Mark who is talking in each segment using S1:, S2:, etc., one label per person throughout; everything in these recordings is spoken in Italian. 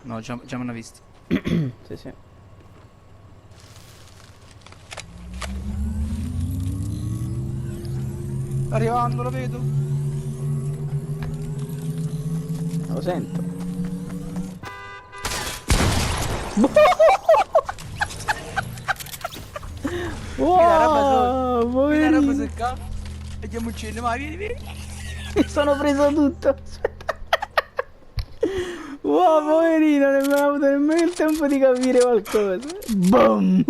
S1: No, già mi hanno visto.
S2: Sì, sì.
S1: Sta arrivando, lo vedo.
S2: Lo sento. Wow,
S1: Qui la roba
S2: poverino.
S1: sul qua. Vediamo il cinema, vieni.
S2: Mi sono preso tutto. Aspetta. Wow, poverino, non ho avuto nemmeno il tempo di capire qualcosa. Boom.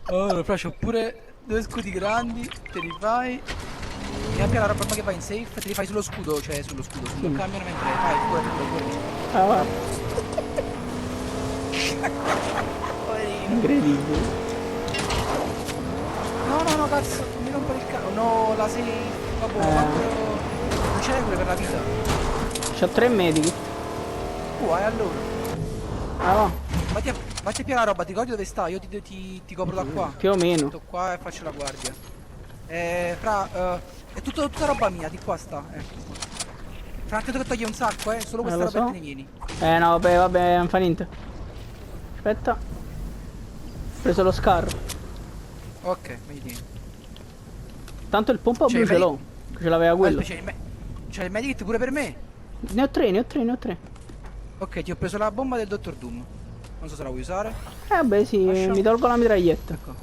S1: Oh, fra c'ho pure due scudi grandi, te li fai. E anche la roba che va in safe, te li fai sullo scudo, sullo camion mentre fai, curati.
S2: Ah, va.
S1: Poverino.
S2: Incredibile.
S1: No, cazzo, non mi rompere il cazzo. No, la safe, vabbè, non c'è regole per la vita.
S2: C'ho 3 medici.
S1: Hai allora.
S2: Ah, va.
S1: Vatti a pigliare la roba, ti ricordi dove sta? Io ti copro da qua.
S2: Più o meno.
S1: Sto qua e faccio la guardia. È tutta roba mia, di qua sta. Fra attento che togli un sacco, solo questa roba te ne vieni.
S2: No, vabbè, non fa niente. Aspetta. Ho preso lo scar.
S1: Ok, vedi.
S2: Tanto il pompa blu ce l'ho. Ce l'aveva quello.
S1: C'è il medikit pure per me.
S2: Ne ho 3.
S1: Ok, ti ho preso la bomba del dottor Doom. Non so se la vuoi usare.
S2: Beh sì, mi tolgo la mitraglietta.
S1: Ecco.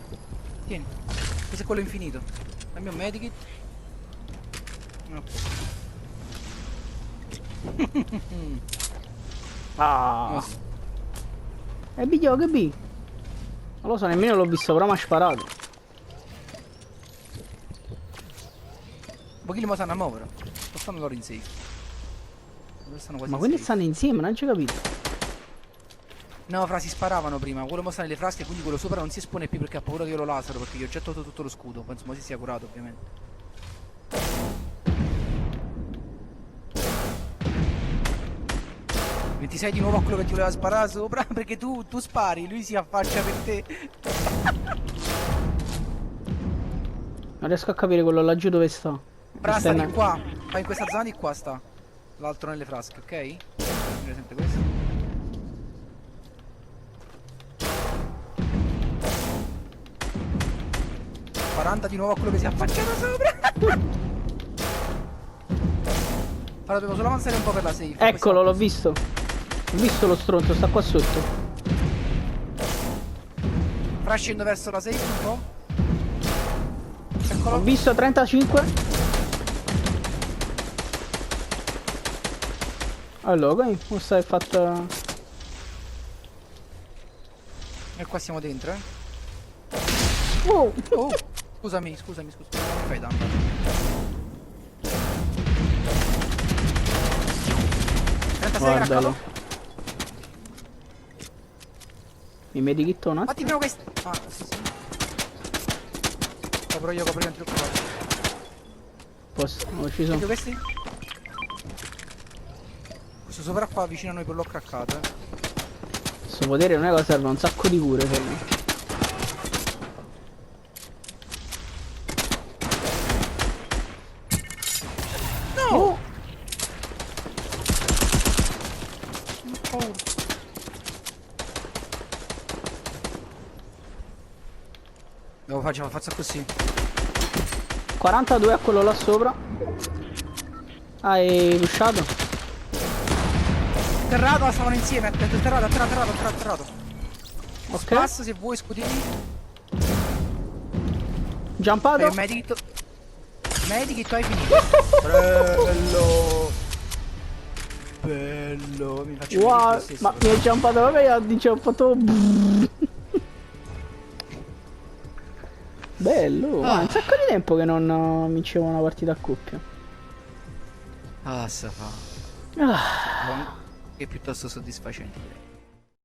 S1: Tieni. Questo è quello infinito. Dammi un medikit. Ok.
S2: Ah. E biglio che B? Non lo so, nemmeno l'ho visto, però mi ha sparato.
S1: Ma chi li mo stanno a muovere? O stanno loro in safe? Stanno quasi
S2: Ma
S1: in
S2: quindi
S1: safe.
S2: stanno insieme, non ci ho capito.
S1: No, fra si sparavano prima, quello mo sta nelle frasche, quindi quello sopra non si espone più perché ha paura che io lo lasero, perché gli ho già tolto tutto lo scudo, penso mo si sia curato ovviamente. Ti sei di nuovo a quello che ti voleva sparare sopra? Perché tu spari, lui si affaccia per te.
S2: Non riesco a capire quello laggiù dove sta.
S1: Fra sta di qua, ma in questa zona di qua sta. L'altro nelle frasche, ok? Prendere sempre questo. Di nuovo a quello che si è affacciato sopra. Allora devo solo avanzare un po' per la safe.
S2: Eccolo, l'ho visto. Ho visto lo stronzo, sta qua sotto.
S1: Fra scendo verso la safe un po'. Eccolo.
S2: Ho visto 35. Allora, come stai fatta?
S1: E qua siamo dentro,
S2: Oh.
S1: Scusami, non mi fai danno.
S2: Guardalo. Mi medikitto un attimo.
S1: Fatti prima questo. Ah, sì. Copro io il trucco.
S2: Posso, ho ucciso.
S1: Vedo questi? Questo sopra qua vicino a noi per l'ho craccato,
S2: Questo potere non è cosa, serve un sacco di cure per me.
S1: No! Devo faccio così.
S2: 42 a quello là sopra. Hai rushato?
S1: Terrato, stavano insieme. Atterrato.
S2: Ok.
S1: Spasso se vuoi scudini.
S2: Jumpato.
S1: Medikit hai finito. Bello. Mi faccio
S2: Wow,
S1: lo stesso.
S2: ma mi hai jumpato vabbè, dicevo fatto. Bello, ma un sacco di tempo che non vincevo una partita a coppia.
S1: Sta fa. Che è piuttosto soddisfacente.